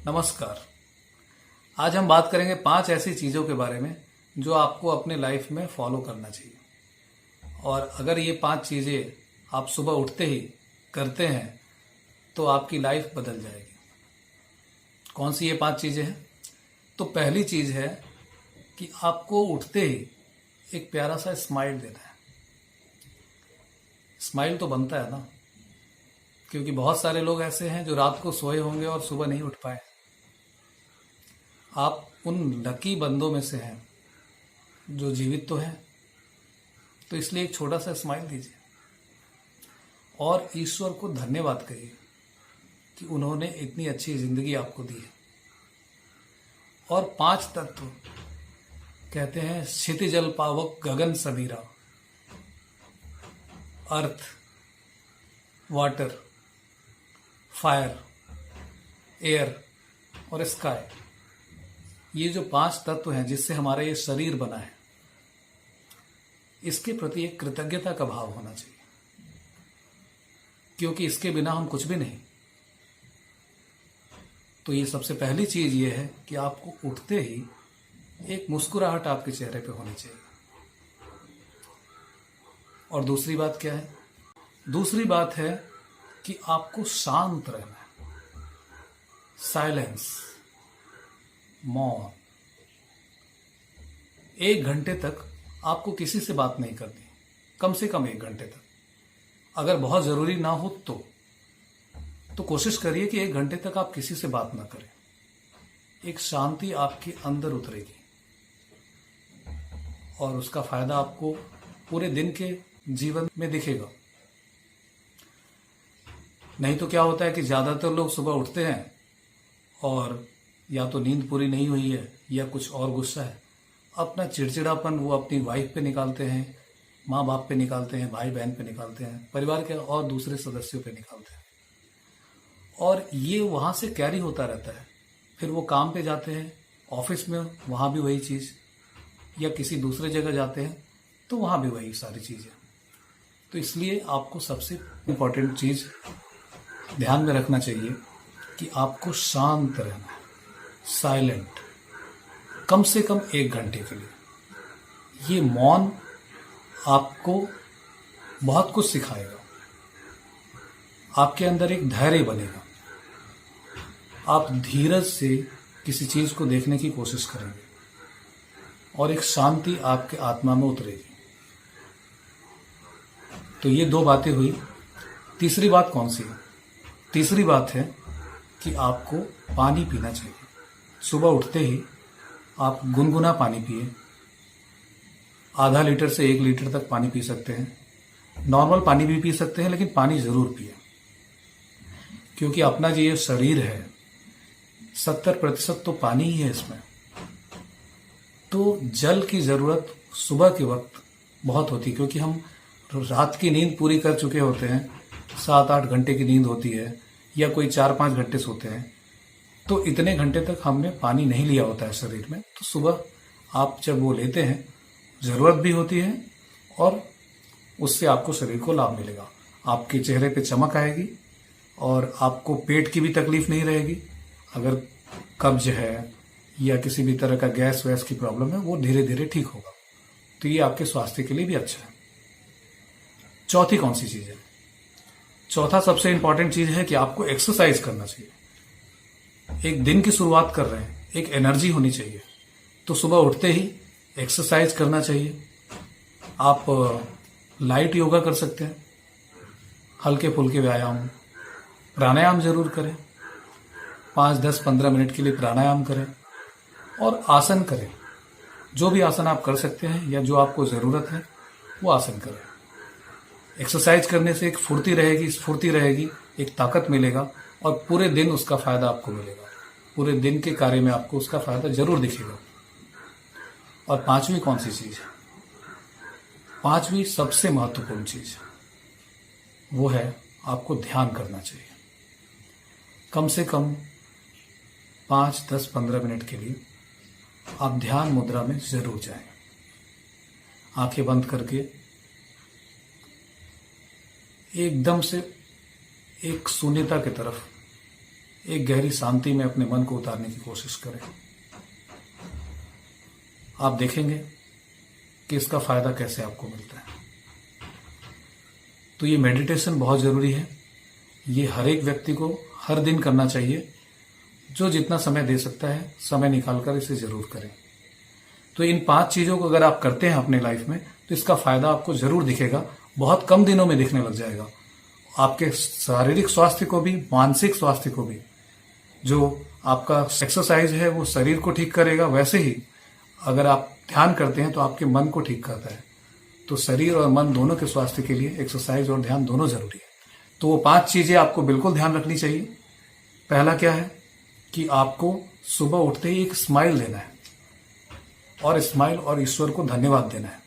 नमस्कार। आज हम बात करेंगे 5 ऐसी चीज़ों के बारे में जो आपको अपने लाइफ में फॉलो करना चाहिए। और अगर ये 5 चीज़ें आप सुबह उठते ही करते हैं तो आपकी लाइफ बदल जाएगी। कौन सी ये 5 चीज़ें हैं? तो पहली चीज़ है कि आपको उठते ही एक प्यारा सा स्माइल देना है। स्माइल तो बनता है ना, क्योंकि बहुत सारे लोग ऐसे हैं जो रात को सोए होंगे और सुबह नहीं उठ पाए। आप उन लकी बंदों में से हैं जो जीवित तो हैं, तो इसलिए एक छोटा सा स्माइल दीजिए और ईश्वर को धन्यवाद कहिए कि उन्होंने इतनी अच्छी जिंदगी आपको दी है। और 5 तत्व कहते हैं, क्षिति जल पावक गगन समीरा, अर्थ, वाटर, फायर, एयर और स्काई। ये जो 5 तत्व हैं जिससे हमारा ये शरीर बना है, इसके प्रति एक कृतज्ञता का भाव होना चाहिए, क्योंकि इसके बिना हम कुछ भी नहीं। तो ये सबसे पहली चीज ये है कि आपको उठते ही एक मुस्कुराहट आपके चेहरे पे होनी चाहिए। और दूसरी बात क्या है? दूसरी बात है कि आपको शांत रहना है। साइलेंस, मौन। 1 घंटे तक आपको किसी से बात नहीं करनी, कम से कम 1 घंटे तक। अगर बहुत जरूरी ना हो तो कोशिश करिए कि 1 घंटे तक आप किसी से बात ना करें। एक शांति आपके अंदर उतरेगी और उसका फायदा आपको पूरे दिन के जीवन में दिखेगा। नहीं तो क्या होता है कि ज्यादातर लोग सुबह उठते हैं और या तो नींद पूरी नहीं हुई है या कुछ और गुस्सा है, अपना चिड़चिड़ापन वो अपनी वाइफ पे निकालते हैं, माँ बाप पे निकालते हैं, भाई बहन पे निकालते हैं, परिवार के और दूसरे सदस्यों पे निकालते हैं। और ये वहाँ से कैरी होता रहता है। फिर वो काम पे जाते हैं, ऑफिस में वहाँ भी वही चीज़, या किसी दूसरे जगह जाते हैं तो वहाँ भी वही सारी चीज़ें। तो इसलिए आपको सबसे इम्पोर्टेंट चीज़ ध्यान में रखना चाहिए कि आपको शांत रहना है, साइलेंट, कम से कम 1 घंटे के लिए। ये मौन आपको बहुत कुछ सिखाएगा। आपके अंदर एक धैर्य बनेगा। आप धीरज से किसी चीज को देखने की कोशिश करेंगे और एक शांति आपके आत्मा में उतरेगी। तो ये 2 बातें हुई। तीसरी बात कौन सी है? तीसरी बात है कि आपको पानी पीना चाहिए। सुबह उठते ही आप गुनगुना पानी पिए। आधा लीटर से 1 लीटर तक पानी पी सकते हैं। नॉर्मल पानी भी पी सकते हैं, लेकिन पानी जरूर पिए, क्योंकि अपना जो ये शरीर है 70% तो पानी ही है इसमें। तो जल की जरूरत सुबह के वक्त बहुत होती है, क्योंकि हम रात की नींद पूरी कर चुके होते हैं। 7-8 घंटे की नींद होती है, या कोई 4-5 घंटे सोते हैं, तो इतने घंटे तक हमने पानी नहीं लिया होता है शरीर में। तो सुबह आप जब वो लेते हैं, जरूरत भी होती है और उससे आपको शरीर को लाभ मिलेगा। आपके चेहरे पे चमक आएगी और आपको पेट की भी तकलीफ नहीं रहेगी। अगर कब्ज है या किसी भी तरह का गैस वैस की प्रॉब्लम है, वो धीरे धीरे ठीक होगा। तो ये आपके स्वास्थ्य के लिए भी अच्छा है। चौथी कौन सी चीज है? चौथा सबसे इंपॉर्टेंट चीज है कि आपको एक्सरसाइज करना चाहिए। एक दिन की शुरुआत कर रहे हैं, एक एनर्जी होनी चाहिए, तो सुबह उठते ही एक्सरसाइज करना चाहिए। आप लाइट योगा कर सकते हैं, हल्के फुल्के व्यायाम, प्राणायाम जरूर करें। 5-10-15 मिनट के लिए प्राणायाम करें और आसन करें। जो भी आसन आप कर सकते हैं या जो आपको जरूरत है वो आसन करें। एक्सरसाइज करने से एक फुर्ती रहेगी, स्फूर्ति रहेगी, एक ताकत मिलेगा और पूरे दिन उसका फायदा आपको मिलेगा। पूरे दिन के कार्य में आपको उसका फायदा जरूर दिखेगा। और 5वीं कौन सी चीज है? 5वीं सबसे महत्वपूर्ण चीज वो है, आपको ध्यान करना चाहिए। कम से कम 5-10-15 मिनट के लिए आप ध्यान मुद्रा में जरूर जाएं। आंखें बंद करके एकदम से एक शून्यता की तरफ एक गहरी शांति में अपने मन को उतारने की कोशिश करें। आप देखेंगे कि इसका फायदा कैसे आपको मिलता है। तो ये मेडिटेशन बहुत जरूरी है। ये हर एक व्यक्ति को हर दिन करना चाहिए। जो जितना समय दे सकता है, समय निकालकर इसे जरूर करें। तो इन 5 चीजों को अगर आप करते हैं अपने लाइफ में, तो इसका फायदा आपको जरूर दिखेगा। बहुत कम दिनों में दिखने लग जाएगा। आपके शारीरिक स्वास्थ्य को भी, मानसिक स्वास्थ्य को भी। जो आपका एक्सरसाइज है वो शरीर को ठीक करेगा, वैसे ही अगर आप ध्यान करते हैं तो आपके मन को ठीक करता है। तो शरीर और मन दोनों के स्वास्थ्य के लिए एक्सरसाइज और ध्यान दोनों जरूरी है। तो वो 5 चीजें आपको बिल्कुल ध्यान रखनी चाहिए। पहला क्या है कि आपको सुबह उठते ही एक स्माइल देना है, और स्माइल और ईश्वर को धन्यवाद देना है।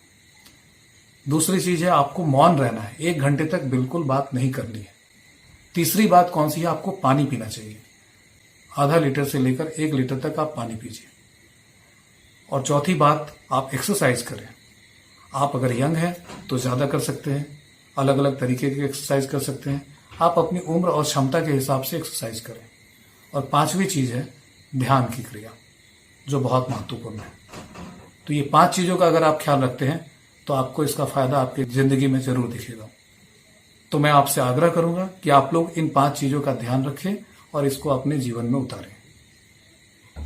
दूसरी चीज है आपको मौन रहना है, 1 घंटे तक बिल्कुल बात नहीं करनी है। तीसरी बात कौन सी है, आपको पानी पीना चाहिए। आधा लीटर से लेकर 1 लीटर तक आप पानी पीजिए। और चौथी बात, आप एक्सरसाइज करें। आप अगर यंग हैं तो ज्यादा कर सकते हैं, अलग अलग तरीके की एक्सरसाइज कर सकते हैं। आप अपनी उम्र और क्षमता के हिसाब से एक्सरसाइज करें। और 5वीं चीज है ध्यान की क्रिया, जो बहुत महत्वपूर्ण है। तो ये 5 चीजों का अगर आप ख्याल रखते हैं तो आपको इसका फायदा आपकी जिंदगी में जरूर दिखेगा। तो मैं आपसे आग्रह करूंगा कि आप लोग इन 5 चीजों का ध्यान रखें और इसको अपने जीवन में उतारें।